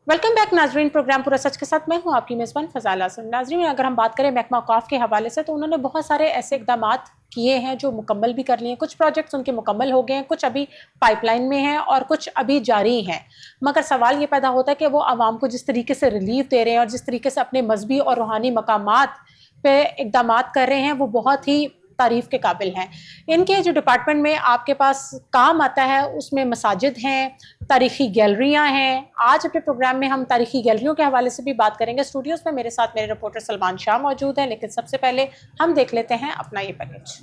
Welcome back नाजरीन। Programme पूरा सच के साथ मैं हूं आपकी मेज़बान फ़ज़ाल आज़म। नाजरीन, अगर हम बात करें महकमा औक़ाफ़ के हवाले से तो उन्होंने बहुत सारे ऐसे इक़दाम किए हैं जो मुकम्मल भी कर लिए हैं। कुछ प्रोजेक्ट्स उनके मुकम्मल हो गए हैं, कुछ अभी पाइपलाइन में हैं और कुछ अभी जारी हैं। मगर सवाल ये पैदा होता है कि वो आवाम को जिस तरीके से रिलीफ दे रहे हैं और जिस तरीके से अपने मजहबी और रूहानी मकामात पे इक़दाम कर रहे हैं वो बहुत ही तारीफ़ के काबिल हैं। इनके जो डिपार्टमेंट में आपके पास काम आता है उसमें मसाजिद हैं, तारीखी गैलरियाँ हैं। आज अपने प्रोग्राम में हम तारीखी गैलरियों के हवाले से भी बात करेंगे। स्टूडियोज़ में मेरे साथ मेरे रिपोर्टर सलमान शाह मौजूद हैं, लेकिन सबसे पहले हम देख लेते हैं अपना ये पैकेज।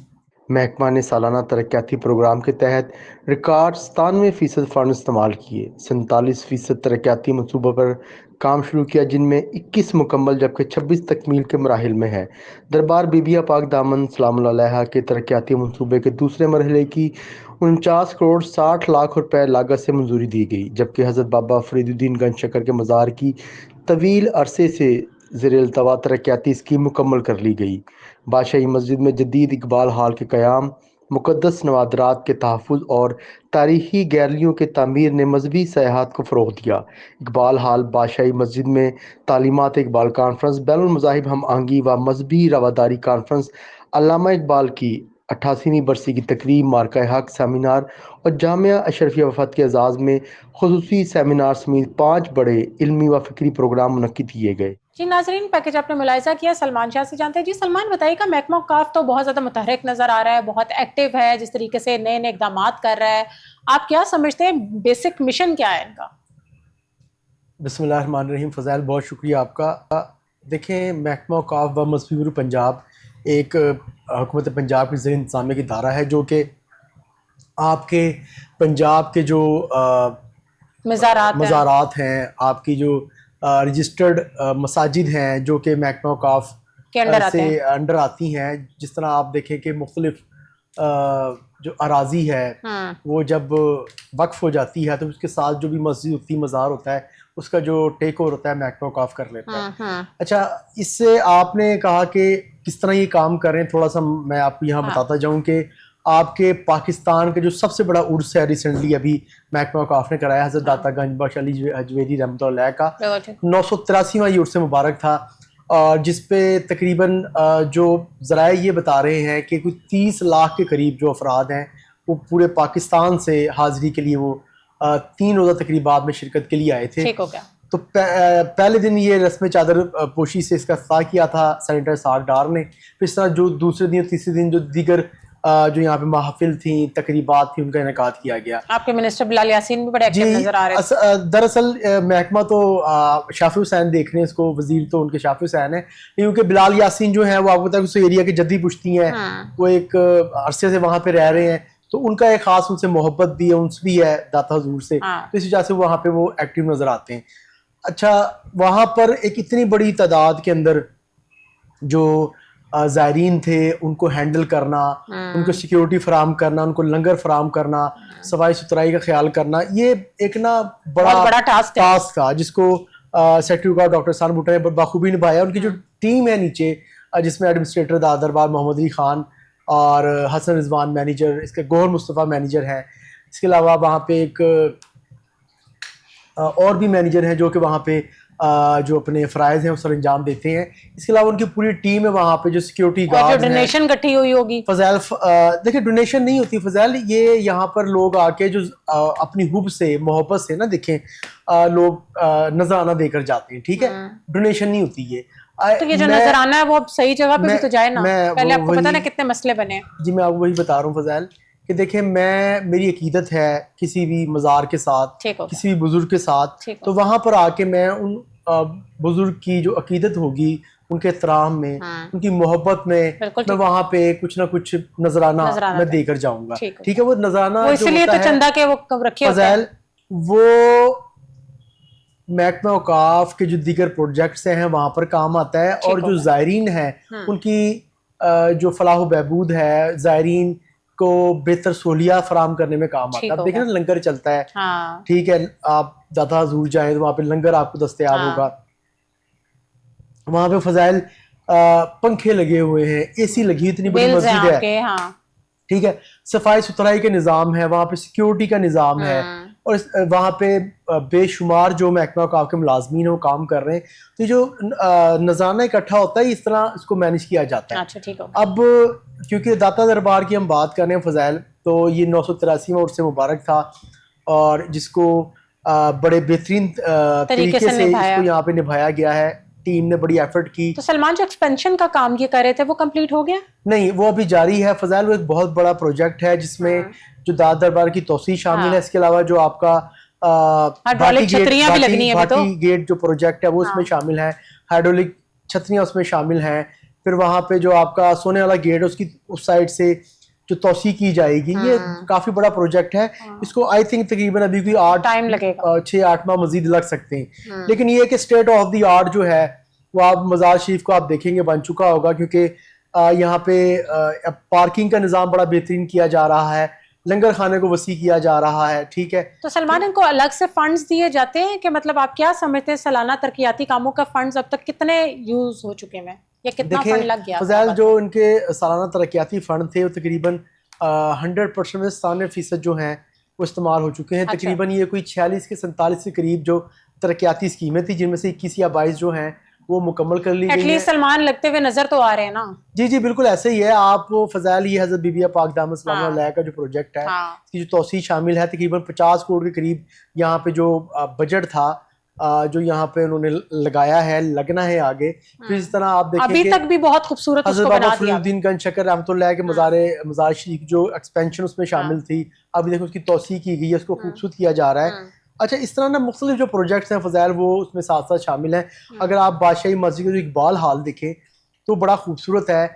महकमा ने सालाना तरक्याती प्रोग्राम के तहत रिकॉर्ड 97% फ़ंड इस्तेमाल किए। 47% तरक्याती मनसूबों पर काम शुरू किया, जिनमें 21 मुकम्मल जबकि 26 तकमील के मराहिल में है। दरबार बीबिया पाक दामन सलामुल्लाह अलैहा के तरक्याती मनसूबे के दूसरे मरहले की 49 करोड़ 60 लाख रुपए लागत से मंजूरी दी गई, जबकि हज़रत बाबा फरीदुद्दीन गंज शक्कर के मज़ार की तवील अरसे से ज़ेर-ए-अल्तवा तरक्याती स्कीम मुकम्मल कर ली गई। बादशाही मस्जिद में जदीद इकबाल हॉल के क़याम, मुक़द्दस नवादरात के तहफ़्फ़ुज़ और तारीख़ी गैलरियों की तामीर ने मजहबी सयाहत को फ़रोग़ दिया। इकबाल हॉल बादशाही मस्जिद में तालीमात इकबाल कॉन्फ्रेंस, बैनुल मज़ाहिब हम आहंगी व मजहबी रवादारी कॉन्फ्रेंस, अल्लामा इकबाल की 88वीं बरसी की तकरीब, मार्का हक़ सेमिनार और जामिया अशरफिया वफ़द के एज़ाज़ में ख़ुसूसी सेमिनार समेत 5 बड़े इल्मी व फ़िक्री प्रोग्राम मुनक्किद किए गए। जी नाजरीन, पैकेज आपने मुलाहिजा किया। सलमान शाह से जानते हैं। जी सलमान, बताइएगा, महकमा औक़ाफ़ तो बहुत ज़्यादा मुतहरिक नज़र आ रहा है, बहुत एक्टिव है, जिस तरीके से नए नए इक़दाम कर रहा है। आप क्या समझते हैं, बेसिक मिशन क्या है इनका? बिस्मिल्लाहिर्रहमानिर्रहीम। फ़ज़ैल, बहुत शुक्रिया आपका। देखें, महकमा औक़ाफ़ व मज़हबी पंजाब एक हुकूमत पंजाब की ज़ेर इंतज़ामिया की इदारा है, जो कि आपके पंजाब के जो मज़ारात हैं, आपकी जो रजिस्टर्ड मसाजिद हैं जो कि महकमा औक़ाफ़ के अंडर आते से हैं। अंडर आती हैं। जिस तरह आप देखें कि मुख्तलिफ जो अराज़ी है वो जब वक्फ हो जाती है तो उसके साथ जो भी मस्जिद होती है, मज़ार होता है, उसका जो टेक ओवर होता है महकमा औक़ाफ़ कर लेता है। अच्छा, इससे आपने कहा कि किस तरह ये काम कर रहे हैं, थोड़ा सा मैं आपको यहाँ बताता जाऊँ कि आपके पाकिस्तान के जो सबसे बड़ा उर्स है रिसेंटली अभी महकमा औक़ाफ़ ने कराया, हज़रत दाता गंज बख्श अली हजवेरी रहमतुल्लाह अलैह का 983वां ये उर्स मुबारक था, और जिस पे तकरीबन जो ज़राए ये बता रहे हैं कि कुछ 30 लाख के करीब जो अफराद हैं वो पूरे पाकिस्तान से हाज़िरी के लिए वो 3 रोज़ा तकरीबात में शिरकत के लिए आए थे। ठीक हो गया। तो पहले दिन ये रस्म चादर पोशी से इसका इफ्ताह किया था सेनेटर साद डार ने। फिर इस तरह जो दूसरे दिन तीसरे दिन जो दीगर जो यहाँ पे महफिल थी, तकरीबात थी, उनका इनेकाद किया गया। आपके मिनिस्टर बिलाल यासीन भी बड़े एक्टिव नजर आ रहे थे। दरअसल महकमा तो शाफी हुसैन देख रहे हैं इसको, वजीर तो उनके शाफी हुसैन है, क्योंकि बिलाल यासीन जो है वो आपको पता है उस एरिया के जद्दी पुश्ती हैं। वो एक अरसे से वहाँ पे रह रहे हैं, तो उनका एक खास उनसे मोहब्बत भी है, उनसे भी है दाता हजूर से, तो इस वजह से वहाँ पे वो एक्टिव नजर आते हैं। अच्छा, वहाँ पर एक इतनी बड़ी तादाद के अंदर जो ज़ायरीन थे उनको हैंडल करना, उनको सिक्योरिटी फराम करना, उनको लंगर फराम करना, सफाई सुथराई का ख्याल करना, ये एक ना बड़ा टास्क था जिसको सेक्रेटरी डॉक्टर सान भुट्टो ने बखूबी निभाया। उनकी जो टीम है नीचे, जिसमें एडमिनिस्ट्रेटर दरबार मोहम्मद अली खान और हसन रिजवान मैनेजर, इसके गोहर मुस्तफ़ा मैनेजर हैं, इसके अलावा वहाँ पे एक और भी मैनेजर हैं जो कि वहाँ पे जो अपने फ़राइज़ हैं उस पर अंजाम देते हैं। इसके अलावा उनकी पूरी टीम है वहाँ पे, जो सिक्योरिटी गार्ड, डोनेशन इकट्ठी हुई होगी। फजैल देखिए, डोनेशन नहीं होती फजैल, ये यहाँ पर लोग आके जो अपनी हुब से मोहब्बत से ना देखें लोग नजराना देकर जाते हैं, ठीक है, डोनेशन नहीं होती ये। तो ये जो नजराना है वो अब सही जगह पे भी तो जाए ना, पहले आपको पता ना कितने मसले बने। जी, मैं आपको वही बता रहा हूँ फजैल कि देखें, मेरी अकीदत है किसी भी मज़ार के साथ, किसी भी बुजुर्ग के साथ, तो वहाँ पर आके मैं उन बुजुर्ग की जो अकीदत होगी उनके एहतराम में, उनकी मोहब्बत में मैं वहाँ पे कुछ ना कुछ नजराना मैं देकर जाऊंगा। ठीक है, वो नजराना वो इसलिए तो चंदा के वो रखे होते हैं। वो महकमा औक़ाफ़ के जो दीगर प्रोजेक्ट्स हैं वहाँ पर काम आता है, और जो ज़ायरीन है उनकी जो फलाह बहबूद है, ज़ायरीन को बेहतर सहूलियत फराम करने में काम आता है। अब देखिए ना, लंगर चलता है, ठीक है, आप दाता हजूर जाए तो वहाँ पे लंगर आपको दस्तयाब होगा। वहाँ पे फजाइल पंखे लगे हुए हैं, एसी लगी, इतनी बड़ी मस्जिद है, ठीक है, सफाई सुथराई के निज़ाम है, वहाँ पे सिक्योरिटी का निज़ाम है, और वहाँ पे बेशुमार जो महकमा औकाफ के मुलाजमीन हैं वो काम कर रहे हैं। तो जो नजराना इकट्ठा होता है इस तरह इसको मैनेज किया जाता है। अच्छा ठीक है। अब क्योंकि दाता दरबार की हम बात कर रहे हैं फज़ैल, तो ये 983वां उर्स मुबारक था और जिसको बड़े बेहतरीन तरीके से इसको यहाँ पे निभाया गया है। टीम ने बड़ी एफर्ट की। तो सलमान जो एक्सपेंशन का काम ये कर रहे थे वो कंप्लीट हो गया? नहीं, वो अभी जारी है फज़ैल। वो एक बहुत बड़ा प्रोजेक्ट है जिसमें जो दाता दरबार की तौसी शामिल है, इसके अलावा जो आपका भाटी गेट जो प्रोजेक्ट है वो इसमें शामिल है, हाइड्रोलिक छतरियां उसमें शामिल हैं। फिर वहां पे जो आपका सोने वाला गेट है उसकी उस साइड से जो तौसी की जाएगी, ये काफी बड़ा प्रोजेक्ट है। इसको आई थिंक तकरीबन अभी भी 6-8 माह मजीद लग सकते हैं। लेकिन ये कि स्टेट ऑफ द आर्ट जो है वो आप मज़ार शरीफ को आप देखेंगे बन चुका होगा, क्योंकि यहाँ पे पार्किंग का निज़ाम बड़ा बेहतरीन किया जा रहा है, लंगर खाने को वसी किया जा रहा है। ठीक है, तो सलमान इनको अलग से फंड्स दिए जाते हैं कि मतलब आप क्या समझते हैं सालाना तरक्याती कामों का फंड्स अब तक कितने यूज हो चुके हैं या कितना फंड लग गया? फज़ैल, जो इनके सालाना तरक्याती फंड थे वो तकरीबन 100% में 97% जो हैं वो इस्तेमाल हो चुके हैं। अच्छा। तकरीबन ये कोई 46 के 47 के करीब जो तरक्याती स्कीमें थी, जिनमें से 21 या 22 जो हैं वो मुकम्मल कर ली गई है। सलमान लगते हुए नजर तो आ रहे हैं ना? जी जी बिल्कुल ऐसे ही है। आप फज़ैल, ये हज़रत बीबिया पाक दामत सलाम अलैहा का जो प्रोजेक्ट है, इसकी जो तौसी शामिल है, तकरीबन 50 करोड़ के करीब यहाँ पे जो बजट था जो यहाँ पे उन्होंने लगाया है, लगना है आगे। फिर इस तरह आप देखें अभी तक भी बहुत खूबसूरत उसको बना दिया। फरीदुद्दीन गंज शकर रहमतुल्लाह के मज़ार शरीफ जो एक्सपेंशन उसमें शामिल थी, अभी देखो उसकी तौसी की गई है, उसको खूबसूरत किया जा रहा है। अच्छा, इस तरह ना मुख्तलिफ जो प्रोजेक्ट्स हैं फज़ैल वो उसमें साथ साथ शामिल हैं। अगर आप बादशाही मस्जिद का जो इकबाल हाल देखें तो बड़ा खूबसूरत है,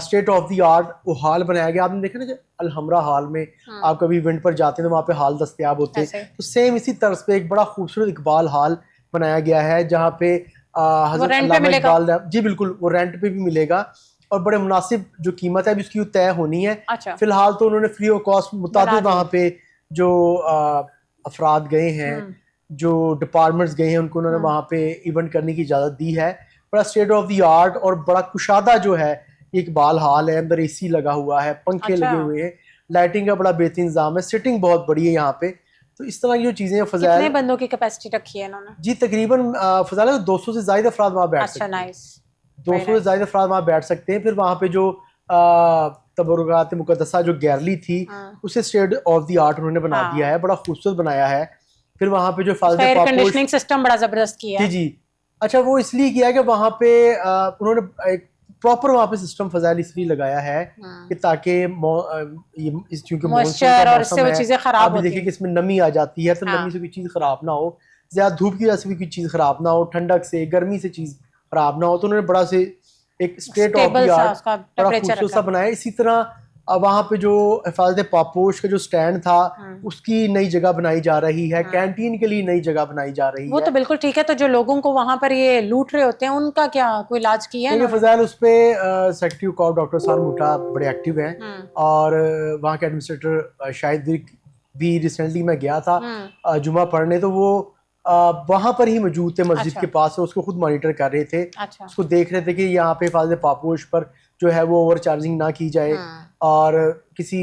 स्टेट ऑफ द आर्ट वो हाल बनाया गया। आपने देखा ना कि अलहमरा हाल में आप कभी इवेंट पर जाते हैं तो वहाँ पे हाल दस्तयाब होते हैं, तो सेम इसी तर्ज पे एक बड़ा खूबसूरत इकबाल हाल बनाया गया है जहाँ पे हज़रत अल्लामा इकबाल, जी बिल्कुल, वो रेंट पे भी मिलेगा और बड़े मुनासिब जो कीमत है अभी उसकी तय होनी है। अच्छा। फिलहाल तो उन्होंने फ्री ऑफ कॉस्ट मुताबिक वहाँ पे जो अफराद गए हैं, जो डिपार्टमेंट्स गए हैं, उनको उन्होंने वहाँ पे इवेंट करने की इजाज़त दी है। बड़ा स्टेट ऑफ द आर्ट और बड़ा कुशादा जो है इकबाल हाल है, अंदर एसी लगा हुआ है, पंखे लगे हुए हैं, लाइटिंग का बड़ा बेहतरीन इंतजाम है, सिटिंग बहुत बड़ी है यहाँ पे। तो इस तरह की जो चीज़ें फज़ैल, कितने बंदों की कैपेसिटी रखी है इन्होंने? जी तकरीबन फज़ैल 200 से ज़्यादा अफराद वहाँ बैठ सकते हैं। 200 से ज़्यादा अफराद वहाँ बैठ सकते हैं। फिर वहाँ पे जो तबरुकात मुक़द्दसा जो गैलरी थी उसे स्टेट ऑफ द आर्ट उन्होंने बना दिया है, बड़ा खूबसूरत बनाया है। फिर वहाँ पे जो एयर कंडीशनिंग सिस्टम बड़ा जबरदस्त किया है। जी जी। अच्छा, वो इसलिए किया है कि वहाँ पे उन्होंने एक प्रॉपर वहाँ पे सिस्टम फज़ैल इसलिए लगाया है कि ताकि क्योंकि मॉइस्चर और इससे वो चीज़ें खराब होती हैं। देखिए कि इसमें नमी आ जाती है, तो नमी से कोई चीज़ खराब ना हो, ज़्यादा धूप की वजह से भी कोई चीज़ खराब ना हो, ठंडक से गर्मी से चीज़ खराब ना हो। तो उन्होंने बड़ा से एक स्टेट ऑफ द आर्ट बड़ा खूबसूरत सा बनाया। इसी तरह वहाँ पे जो हिफाजत पापोश का जो स्टैंड था उसकी नई जगह बनाई जा रही है, कैंटीन के लिए नई जगह बनाई जा रही है। वो तो बिल्कुल ठीक है। तो जो लोगों को वहाँ पर ये लूट रहे होते हैं उनका क्या कोई इलाज किया है? फज़ैल, उस पे सेक्रेटरी कॉप डॉक्टर साल मुठा बड़े एक्टिव हैं और वहाँ के एडमिनिस्ट्रेटर शायद भी रिसेंटली मैं गया था जुमा पढ़ने, तो वो वहाँ पर ही मौजूद थे मस्जिद के पास, उसको खुद मॉनिटर कर रहे थे। उसको देख रहे थे कि यहाँ पे हिफाजत पापोश पर जो है वो ओवर चार्जिंग ना की जाए और किसी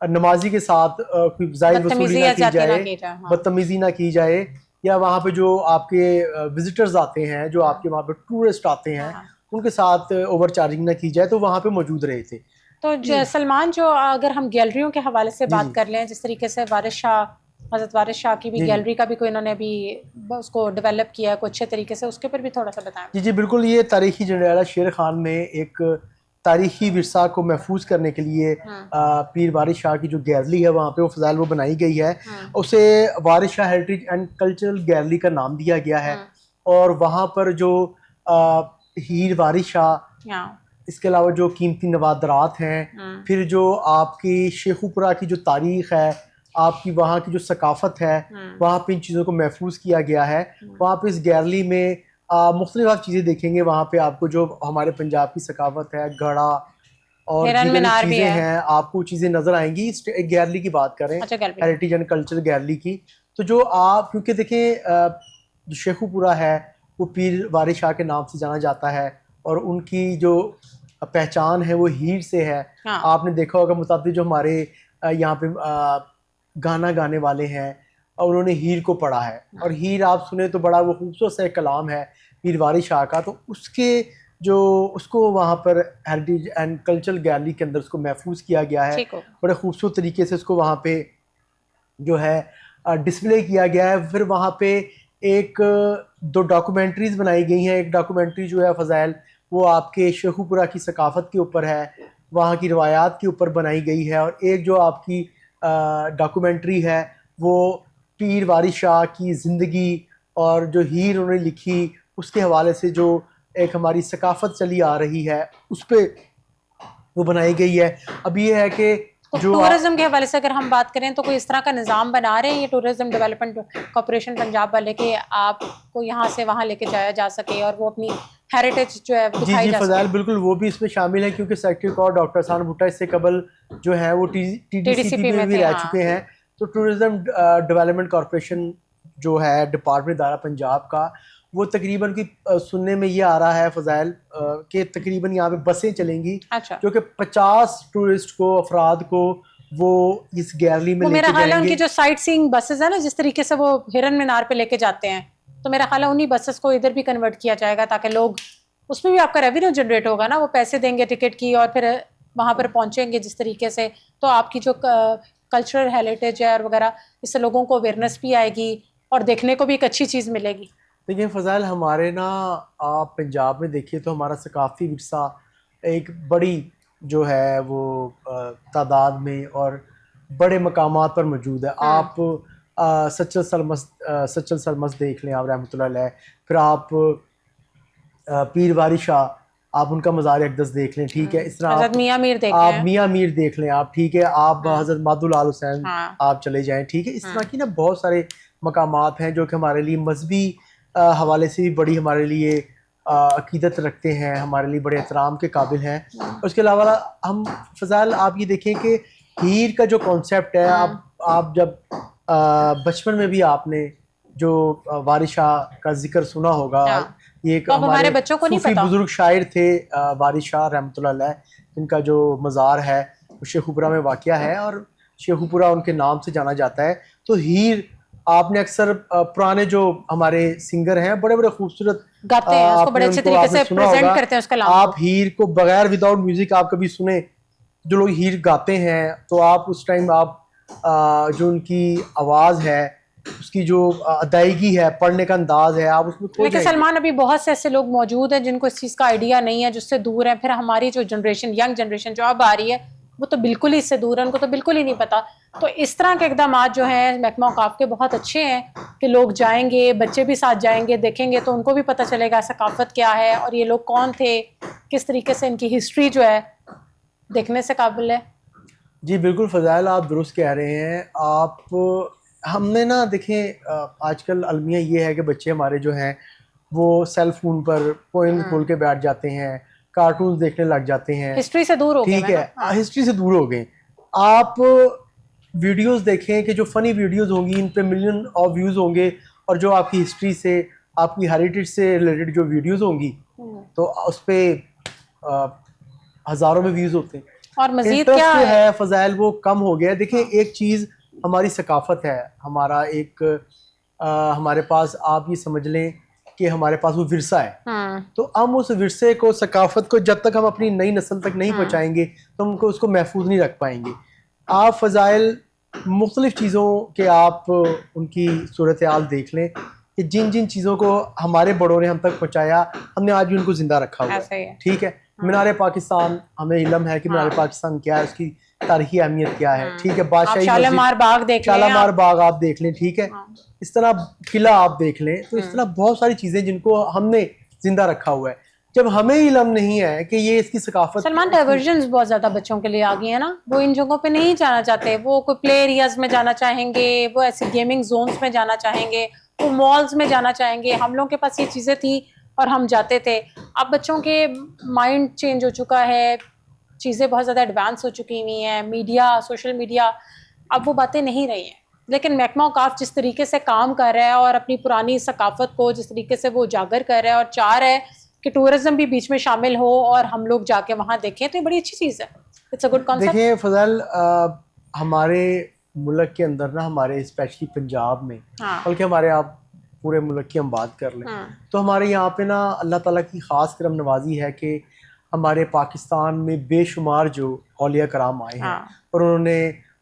नमाजी के साथ कोई जायद वसूली ना की जाए, बदतमीजी ना की जाए, या वहाँ पे जो आपके विजिटर्स आते हैं, जो आपके वहाँ पे टूरिस्ट आते हैं, उनके साथ ओवर चार्जिंग ना की जाए। तो वहाँ पे मौजूद रहे थे। तो सलमान, जो अगर हम गैलरियों के हवाले से बात कर लें, जिस तरीके से हज़रत वारिस शाह की भी गैलरी का भी कोई इन्होंने अभी उसको डेवलप किया है कोई अच्छे तरीके से, उसके ऊपर भी थोड़ा सा बताएं। जी जी बिल्कुल। ये तारीखी जनरल शेर खान में एक तारीखी विरसा को महफूज करने के लिए पीर वारिस शाह की जो गैलरी है वहाँ पे वो फज़ैल वो बनाई गई है। उसे Waris Shah heritage and cultural gallery का नाम दिया गया है। और वहाँ पर जो हीर वारिस शाह, इसके अलावा जो कीमती नवादरात हैं, फिर जो आपकी शेखुपुरा की जो तारीख़ है, आपकी वहाँ की जो सकाफ़त है, वहाँ पे इन चीज़ों को महफूज किया गया है। वहाँ पे इस गैलरी में मुख्तलिफ आप चीज़ें देखेंगे। वहाँ पे आपको जो हमारे पंजाब की सकाफत है, घड़ा और चीज़ें हैं, आपको चीज़ें नज़र आएंगी। एक गैलरी की बात करें, हेरिटेज एंड कल्चर गैलरी की, तो जो आप क्योंकि देखें जो शेखुपुरा है वो पीर वारिस शाह के नाम से जाना जाता है और उनकी जो पहचान है वो हीर से है। आपने देखा होगा मुताबिक जो हमारे यहाँ पे गाना गाने वाले हैं और उन्होंने हीर को पढ़ा है। और हीर आप सुने तो बड़ा वो खूबसूरत सा एक कलाम है पीर वारिस शाह का, तो उसको वहाँ पर हेरिटेज एंड कल्चरल गैलरी के अंदर उसको महफूज किया गया है। ठीक हो। बड़े खूबसूरत तरीके से उसको वहाँ पे जो है डिस्प्ले किया गया है। फिर वहाँ पे एक दो डॉक्यूमेंट्रीज बनाई गई हैं। एक डॉक्यूमेंट्री जो है फ़ज़ाइल वो आपके शेखुपुरा की सकाफ़त के ऊपर है, वहाँ की रवायात के ऊपर बनाई गई है। और एक जो आपकी डॉक्यूमेंट्री है वो पीर वारिस शाह की ज़िंदगी और जो हीर उन्होंने लिखी उसके हवाले से जो एक हमारी सकाफ़त चली आ रही है उस पर वो बनाई गई है। अब ये है कि तो जो टूरिज्म के हवाले से अगर हम बात करें तो कोई इस तरह का निज़ाम बना रहे हैं ये टूरिज्म डेवलपमेंट कॉर्पोरेशन पंजाब वाले कि आपको यहाँ से वहाँ लेके जाया जा सके और वो अपनी हेरिटेज जो है जी दिखाई जी जा फ़ज़ाइल सके। बिल्कुल वो भी इसमें शामिल है, क्योंकि सेक्रेटरी कॉर डॉक्टर हसन भुट्टा इससे कबल जो है वो TDCP TDCP में में भी थे, रह हाँ। चुके हैं। तो टूरिज्म डेवलपमेंट कॉर्पोरेशन जो है डिपार्टमेंट इदारा पंजाब का, वो तकरीबन की सुनने में ये आ रहा है फ़ज़ाइल कि तकरीबन यहाँ पे बसें चलेंगी अच्छा। जो कि 50 टूरिस्ट को अफराद को वो इस गैलरी में वो मेरा लेके ख्याल है जाएंगे। उनकी जो साइट सीइंग बसेस है ना, जिस तरीके से वो हिरन मीनार पे लेके जाते हैं, तो मेरा ख्याल है उन्हीं बसेस को इधर भी कन्वर्ट किया जाएगा ताकि लोग, उसमें भी आपका रेवेन्यू जनरेट होगा ना, वो पैसे देंगे टिकट की और फिर वहां पर पहुंचेंगे जिस तरीके से, तो आपकी जो कल्चरल हेरिटेज है और वगैरह, इससे लोगों को अवेयरनेस भी आएगी और देखने को भी एक अच्छी चीज़ मिलेगी। देखिए फ़ज़ाइल हमारे ना, आप पंजाब में देखिए तो हमारा सकाफ़ती विरसा एक बड़ी जो है वो तादाद में और बड़े मकामात पर मौजूद है। आप सच्चल सरमस देख लें आप रहमतुल्लाह अलैह, फिर आप पीर वारिस शाह आप उनका मज़ार अक़दस देख लें, ठीक है। इस तरह हजरत मियाँ मीर देख रहे आप हैं। मियाँ मीर देख लें आप, ठीक है। आप हज़रत मादुल आल हुसैन हाँ। आप चले जाएं, ठीक है। इस तरह की ना बहुत सारे मकामात हैं जो कि हमारे लिए मजहबी हवाले से भी बड़ी हमारे लिए अकीदत रखते हैं, हमारे लिए बड़े एहतराम के काबिल हैं। उसके अलावा हम फ़ज़ाइल आप ये देखें कि हीर का जो कॉन्सेप्ट है, आप जब बचपन में भी आपने जो वारिस शाह का जिक्र सुना होगा, ये एक तो अब हमारे हमारे बच्चों को नहीं सूफी पता। बुजुर्ग शायर थे वारिस शाह रहमतुल्लाह अलैह, इनका जो मज़ार है वो शेखुपुरा में वाक़या है और शेखुपुरा उनके नाम से जाना जाता है। तो हीर आपने अक्सर पुराने जो हमारे सिंगर हैं बड़े बड़े खूबसूरत गाते हैं उसको, बड़े अच्छे तरीके से सुना प्रेजेंट होगा। करते हैं उस कलाम आप को। हीर को बगैर विदाउट म्यूजिक आप कभी सुने जो लोग हीर गाते हैं, तो आप उस टाइम आप जो उनकी आवाज़ है उसकी जो अदायगी है, पढ़ने का अंदाज है, आप उसमें खो लेकिन जाएंगे। सलमान अभी बहुत से ऐसे लोग मौजूद हैं जिनको इस चीज़ का आइडिया नहीं है, जिससे दूर है। फिर हमारी जो जनरेशन, यंग जनरेशन जो अब आ रही है, वो तो बिल्कुल ही इससे दूर है, उनको तो बिल्कुल ही नहीं पता। तो इस तरह के इकदाम जो हैं महकमा औकाफ के बहुत अच्छे हैं कि लोग जाएंगे, बच्चे भी साथ जाएंगे, देखेंगे तो उनको भी पता चलेगा सकाफत क्या है और ये लोग कौन थे, किस तरीके से इनकी हिस्ट्री जो है देखने से काबिल है। जी बिल्कुल फ़ज़ाइल आप दुरुस्त कह रहे हैं। आप हमने ना देखें आजकल अलमिया ये है कि बच्चे हमारे जो हैं वो सेल फोन पर पोइम खोल के बैठ जाते हैं, कार्टून्स देखने लग जाते हैं, हिस्ट्री से दूर हो गए ठीक मैं है। ना। हिस्ट्री से दूर हो गए। आप वीडियोस देखें कि जो फ़नी वीडियोस होंगी इन पे मिलियन ऑफ व्यूज़ होंगे, और जो आपकी हिस्ट्री से आपकी हेरिटेज से रिलेटेड जो वीडियोस होंगी तो उस पर हज़ारों में व्यूज़ होते हैं। और मजीद इंटरेस्ट क्या जो है, है फ़ज़ाइल वो कम हो गया है। देखिए एक चीज़ हमारी सकाफ़त है, हमारा एक हमारे पास आप ये समझ लें कि हमारे पास वो विरसा है। तो हम उस विरसे को, सकाफ़त को जब तक हम अपनी नई नस्ल तक नहीं पहुँचाएंगे तो हमको उसको महफूज नहीं रख पाएंगे। आप फ़ज़ाइल मुख्तलिफ़ चीज़ों के आप उनकी सूरत हाल देख लें कि जिन जिन चीज़ों को हमारे बड़ों ने हम तक पहुँचाया, हमने आज भी उनको ज़िंदा रखा हुआ ऐसा ही है, है। ठीक है। मीनार पाकिस्तान, हमें इल्म है कि मीनार पाकिस्तान क्या है, उसकी तारीखी अहमियत क्या है, ठीक है। आप बादशाही शालीमार बाग देख लें, शालीमार बाग आप देख लें, ठीक है। इस तरह किला आप देख लें, तो इस तरह बहुत सारी चीज़ें जिनको हमने जिंदा रखा हुआ है। जब हमें इल्म नहीं है कि ये इसकी सकाफत, सलमान डाइवर्जन्स बहुत ज़्यादा बच्चों के लिए आ गई है ना, वो इन जगहों पे नहीं जाना चाहते, वो कोई प्ले एरियाज में जाना चाहेंगे, वो ऐसे गेमिंग जोन्स में जाना चाहेंगे, वो मॉल्स में जाना चाहेंगे। हम लोगों के पास ये चीज़ें थी और हम जाते थे। अब बच्चों के माइंड चेंज हो चुका है, चीज़ें बहुत ज़्यादा एडवांस हो चुकी हुई हैं, मीडिया, सोशल मीडिया, अब वो बातें नहीं रही हैं। लेकिन महकमा औकाफ जिस तरीके से काम कर रहा है और अपनी पुरानी सकाफत को जिस तरीके से वो उजागर कर रहा है और चाह रहा है कि टूरिज्म भी बीच में शामिल हो और हम लोग जाके वहाँ देखें, तो ये बड़ी अच्छी चीज़ है। It's a good concept. देखिए फजल, हमारे मुल्क के अंदर ना, हमारे स्पेशली पंजाब में, हाँ, बल्कि हमारे आप पूरे मुल्क की हम बात कर लें, तो हमारे यहाँ पे ना अल्लाह ताला की ख़ास करम नवाजी है कि हमारे पाकिस्तान में बेशुमार जो औलिया कराम आए हैं हाँ, और उन्होंने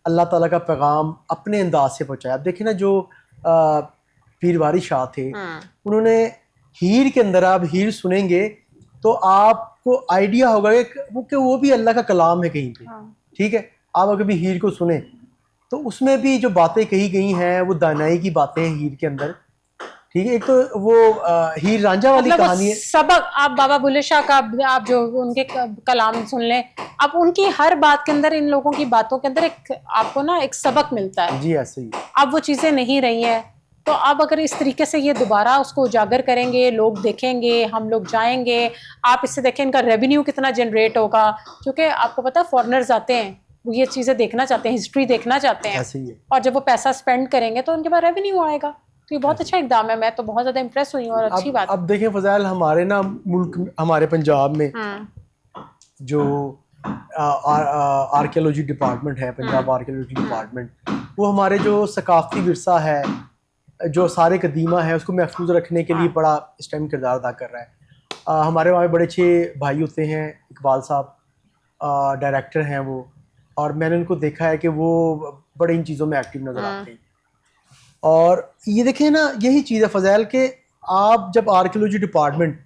अल्लाह ताला का पैगाम अपने अंदाज से पहुँचाया। अब देखिए ना, जो पीर वारी शाह थे, उन्होंने हीर के अंदर, आप हीर सुनेंगे तो आपको आइडिया होगा कि वो भी अल्लाह का कलाम है कहीं पे, ठीक है। आप अगर भी हीर को सुने तो उसमें भी जो बातें कही गई हैं वो दानाई की बातें हैं हीर के अंदर, ठीक है। एक तो वो हीर रांझा वाली मतलब कहानी है। सबक, आप बाबा बुल्ले शाह का आप जो उनके कलाम सुन लें, आप उनकी हर बात के अंदर, इन लोगों की बातों के अंदर एक आपको ना एक सबक मिलता है। जी ऐसे ही। अब वो चीज़ें नहीं रही हैं, तो अब अगर इस तरीके से ये दोबारा उसको उजागर करेंगे, लोग देखेंगे, हम लोग जाएंगे, आप इससे देखें इनका रेवेन्यू कितना जनरेट होगा, क्योंकि आपको पता है फॉरेनर्स आते हैं, वो ये चीज़ें देखना चाहते हैं, हिस्ट्री देखना चाहते हैं, ऐसे ही है। और जब वो पैसा स्पेंड करेंगे तो उनके पास रेवेन्यू आएगा। तो ये बहुत अच्छा इकदाम है, मैं तो बहुत ज़्यादा इंप्रेस हुई हूँ, और अच्छी बात। अब देखें फजाइल, हमारे ना मुल्क, हमारे पंजाब में जो आर्कियोलॉजी डिपार्टमेंट है, पंजाब आर्कियोलॉजी डिपार्टमेंट, वो हमारे जो सकाफती विरसा है, जो सारे कदीमा है, उसको महफूज रखने के लिए बड़ा इस टाइम किरदार अदा कर रहा है। हमारे वहाँ बड़े अच्छे भाई होते हैं, इकबाल साहब डायरेक्टर हैं वो, और मैंने उनको देखा है कि वो बड़े इन चीज़ों में एक्टिव नज़र आते हैं। और ये देखें ना, यही चीज़ है फजैल के, आप जब आर्कियोलॉजी डिपार्टमेंट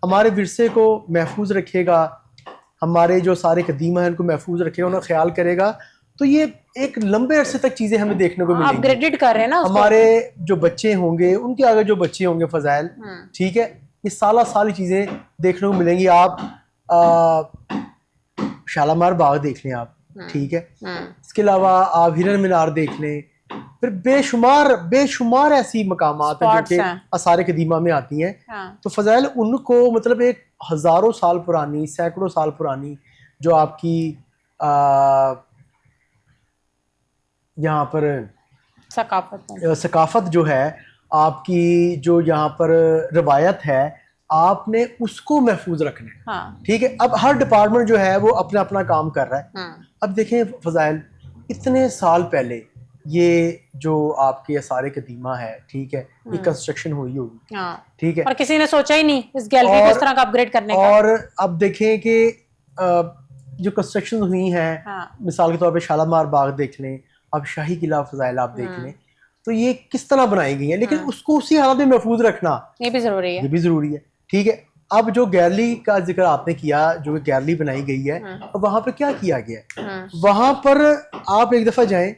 हमारे विरसे को महफूज रखेगा, हमारे जो सारे कदीमा हैं उनको महफूज रखेगा, उनका ख्याल करेगा, तो ये एक लंबे अरसे तक चीज़ें हमें देखने को मिलेंगी। अपग्रेडेड कर रहे हैं ना उसको। हमारे जो बच्चे होंगे, उनके आगे जो बच्चे होंगे फजैल, ठीक है, ये साल चीज़ें देखने को मिलेंगी। आप शालामार बाग देख लें आप, ठीक है, इसके अलावा आप हिरन मीनार देख लें, फिर बेशुमार ऐसी मकामात हैं जो कि आसार कदीमा में आती हैं। तो फजाइल उनको मतलब एक हज़ारों साल पुरानी, सैकड़ों साल पुरानी जो आपकी यहाँ पर सकाफत जो है आपकी, जो यहाँ पर रवायत है, आपने उसको महफूज रखना है, ठीक है। अब हर डिपार्टमेंट जो है वो अपना अपना काम कर रहा है। अब देखें फजाइल, इतने साल पहले ये जो आपके सारे कदीमा है, ठीक है, ये कंस्ट्रक्शन हुई होगी, ठीक है, और किसी ने सोचा ही नहीं इस गैलरी को इस तरह का अपग्रेड करने का। और अब देखें कि जो कंस्ट्रक्शन हुई हैं, मिसाल के तौर पे शालामार बाग देख लें, अब शाही किला फजाइल आप देख लें, तो ये किस तरह बनाई गई है, लेकिन उसको उसी हालत में महफूज रखना ये भी जरूरी है, ये भी जरूरी है, ठीक है। अब जो गैलरी का जिक्र आपने किया, जो गैलरी बनाई गई है, अब वहां पर क्या किया गया है, वहां पर आप एक दफा जाएं,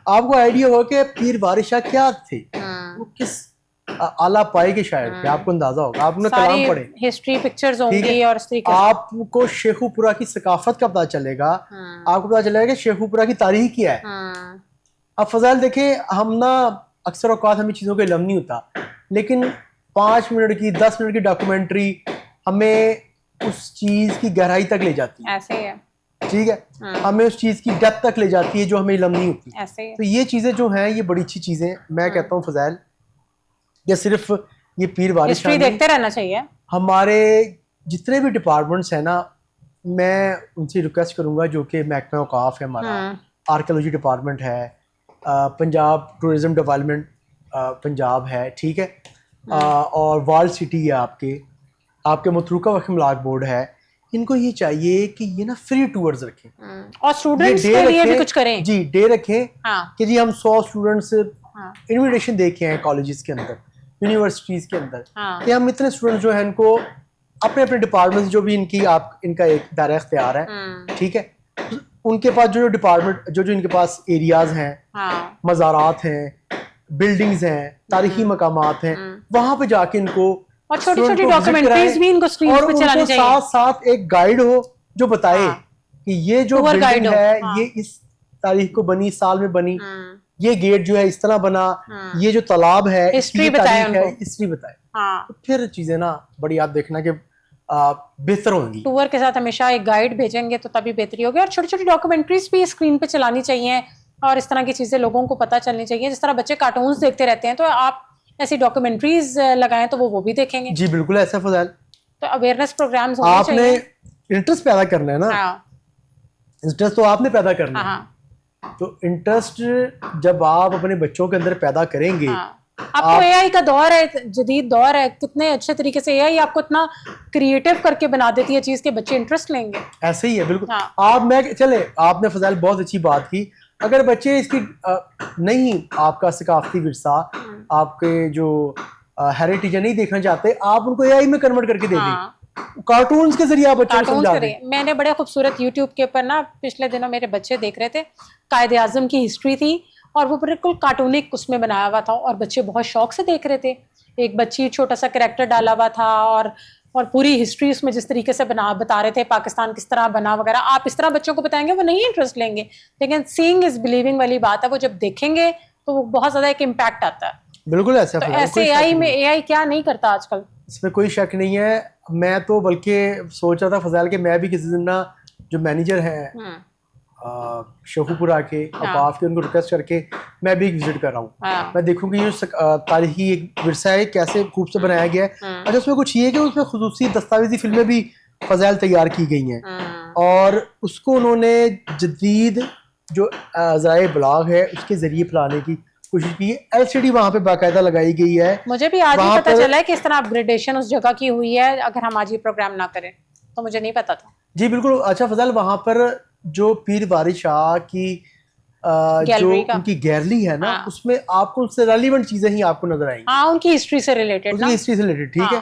आपको आइडिया होगा कि पीर वारिस शाह क्या थे, वो किस आला पाए के शायर थे, आपको अंदाजा होगा, आप उन्हें कलाम पढ़े, हिस्ट्री पिक्चर्स होंगी, और इस तरीके आपको शेखुपुरा की सकाफत का पता चलेगा, आपको पता चलेगा कि शेखुपुरा की तारीख क्या है। अब फजाइल देखें, हम ना अक्सर औकात हमें चीज़ों का इल्म नहीं होता, लेकिन 5 मिनट की, 10 मिनट की डॉक्यूमेंट्री हमें उस चीज़ की गहराई तक ले जाती है, ऐसे ही है, ठीक है, हमें उस चीज़ की डेप्थ तक ले जाती है जो हमें इल्म नहीं होती। ऐसे ही है। तो ये चीज़ें जो हैं, ये बड़ी अच्छी चीज़ें, मैं कहता हूँ फजाइल, ये सिर्फ ये पीर वारिस शाह देखते रहना चाहिए। हमारे जितने भी डिपार्टमेंट्स हैं ना, मैं उनसे रिक्वेस्ट करूँगा, जो कि महकमा औकाफ है हमारा, आर्कियोलॉजी डिपार्टमेंट है, पंजाब टूरिज्म डेवलपमेंट पंजाब है, ठीक है, और वर्ल्ड सिटी है, आपके मुतरुका वक्फ अमलाक बोर्ड है, इनको ये चाहिए कि ये ना फ्री टूर्स रखें, और स्टूडेंट्स के लिए भी कुछ करें। जी, डे रखें, कि जी हम 100 स्टूडेंट्स इन्विटेशन देखे हैं कॉलेजेस के अंदर, यूनिवर्सिटीज के अंदर, कि हम इतने स्टूडेंट्स जो हैं इनको अपने अपने डिपार्टमेंट जो भी इनका एक दायरा इख्तियार है, ठीक है, उनके पास जो डिपार्टमेंट जो इनके पास एरियाज हैं, मज़ारात हैं, बिल्डिंग्स हैं, तारीखी मकामात हैं, वहां पे जाके इनको, और छोटी-छोटी डॉक्यूमेंट्रीज भी इनको स्क्रीन पे चलानी चाहिए, साथ साथ एक गाइड हो जो बताए कि ये जो बिल्डिंग है, ये इस तारीख को बनी, साल में बनी, ये गेट जो है इस तरह बना, ये जो तालाब है, हिस्ट्री बताए, तो फिर चीजें ना बड़ी, आप देखना कि बेहतर होंगी। टूर के साथ हमेशा एक गाइड भेजेंगे तो तभी बेहतरी होगी, और छोटी छोटी डॉक्यूमेंट्रीज भी स्क्रीन पे चलानी चाहिए, और इस तरह की चीजें लोगों को पता चलनी चाहिए। जिस तरह बच्चे कार्टून्स देखते रहते हैं, तो आप ऐसी डॉक्यूमेंट्रीज लगाएं तो वो भी देखेंगे। जी बिल्कुल, ऐसा फजाइल, तो अवेयरनेस प्रोग्राम्स होने चाहिए। आपने इंटरेस्ट पैदा करना है ना, इंटरेस्ट तो आपने पैदा करना है, तो इंटरेस्ट जब आप अपने बच्चों के अंदर पैदा करेंगे, हाँ। अब तो एआई का दौर है, जदीद दौर है, कितने अच्छे तरीके से एआई आपको इतना क्रिएटिव करके बना देती है चीज के बच्चे इंटरेस्ट लेंगे। ऐसे ही है बिल्कुल। हाँ। चले आपने फजाइल बहुत अच्छी बात की, अगर बच्चे इसकी नहीं आपका सकाफती विरसा, आपके जो हेरिटेज नहीं देखना चाहते, आप उनको एआई में कन्वर्ट करके दे दें। कार्टून्स के जरिए आप बच्चों को समझा दें। मैंने बड़े खूबसूरत यूट्यूब के ऊपर ना पिछले दिनों मेरे बच्चे देख रहे थे, कायदे आजम की हिस्ट्री थी और वो बिल्कुल कार्टूनिक उसमें बनाया हुआ था और बच्चे बहुत शौक से देख रहे थे। एक बच्ची छोटा सा कैरेक्टर डाला हुआ था और पूरी हिस्ट्री उसमें जिस तरीके से बता रहे थे, पाकिस्तान किस तरह बना वगैरह। आप इस तरह बच्चों को बताएंगे वो नहीं इंटरेस्ट लेंगे, लेकिन सीइंग इज बिलीविंग वाली बात है, वो जब देखेंगे तो वो बहुत ज्यादा एक इम्पैक्ट आता है। बिल्कुल ऐसा। तो ऐसे एआई में एआई क्या नहीं करता आजकल, इसमें कोई शक नहीं है। मैं तो बल्कि सोच रहा था फजाइल कि मैं भी किसी दिन ना जो मैनेजर है शेखुपुरा के अपाफ के, उनको रिक्वेस्ट करके मैं भी विजिट कर रहा हूँ। मैं देखूंगी ये तारीखी एक विरसा है कैसे खूब से बनाया गया है। अच्छा, उसमें कुछ ये कि उसमें खुसूसी दस्तावेजी फिल्में भी फजाइल तैयार की गई हैं और उसको उन्होंने जदीद जो ज़राए ब्लॉग है उसके जरिए फैलाने की कोशिश की है। एलसीडी वहाँ पे बाकायदा लगाई गई है। मुझे भी आज ही पता चला है कि इस तरह अपग्रेडेशन उस जगह की हुई है, अगर हम आज ये प्रोग्राम ना करें तो मुझे नहीं पता था। जी बिल्कुल। अच्छा फजाइल, वहाँ पर जो पीर वारिस शाह की जो उनकी गैलरी है ना, उसमें आपको उससे रेलिवेंट चीजें ही आपको नजर आएंगी। हाँ, उनकी हिस्ट्री से रिलेटेड, उनकी हिस्ट्री से रिलेटेड। ठीक है।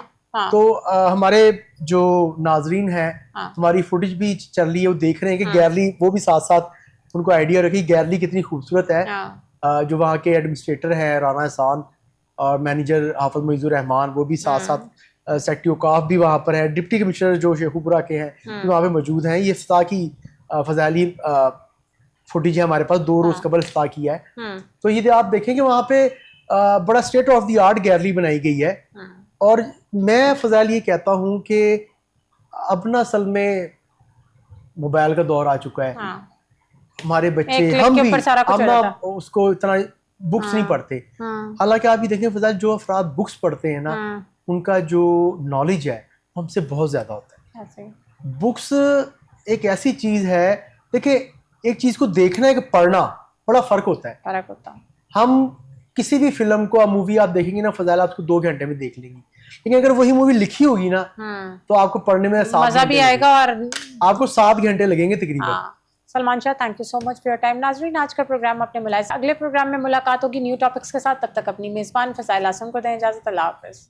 तो हमारे जो नाजरीन है, हमारी फुटेज भी चल रही है, वो देख रहे हैं कि गैलरी, वो भी साथ साथ उनको आइडिया रखी गैलरी कितनी खूबसूरत है। जो वहाँ के एडमिनिस्ट्रेटर है राना एहसान और मैनेजर हाफिज मुइज़ुर रहमान, वो भी साथ साथ सेक्रेटरी औकाफ भी वहाँ पर है, डिप्टी कमिश्नर जो शेखुपुरा के हैं वहाँ पे मौजूद हैं। ये इफ्ताह की फजाइली फुटेज है हमारे पास, 2 रोज कबल इफ्ताह किया है। तो ये आप देखेंगे वहाँ पे बड़ा state of the art gallery बनाई गई है। और मैं फजाइल ये कहता हूँ कि अब ना असल में मोबाइल का दौर आ चुका है। हमारे बच्चे, हम ना उसको इतना बुक्स नहीं पढ़ते। हालांकि आप ये देखें फजाइल, जो अफराद बुक्स पढ़ते हैं ना, उनका जो नॉलेज है हमसे बहुत ज्यादा होता है। बुक्स एक ऐसी चीज है, देखिए एक चीज को देखना है कि पढ़ना, बड़ा फर्क होता है। हम किसी भी फिल्म को, मूवी आप देखेंगे ना फजाइल, आपको 2 घंटे में देख लेंगी, लेकिन अगर वही मूवी लिखी होगी ना तो आपको पढ़ने में मजा भी आएगा और आपको 7 घंटे लगेंगे तकरीबन। Salman Shah, thank you so much for your time. नाजरीन, आज का प्रोग्राम अपने मुलाहिज़, अगले प्रोग्राम में मुलाकात होगी न्यू टॉपिक्स के साथ। तब तक अपनी मेज़बान फजाइल आसम को दें इजाज़त। अल्लाह हाफ़िज़।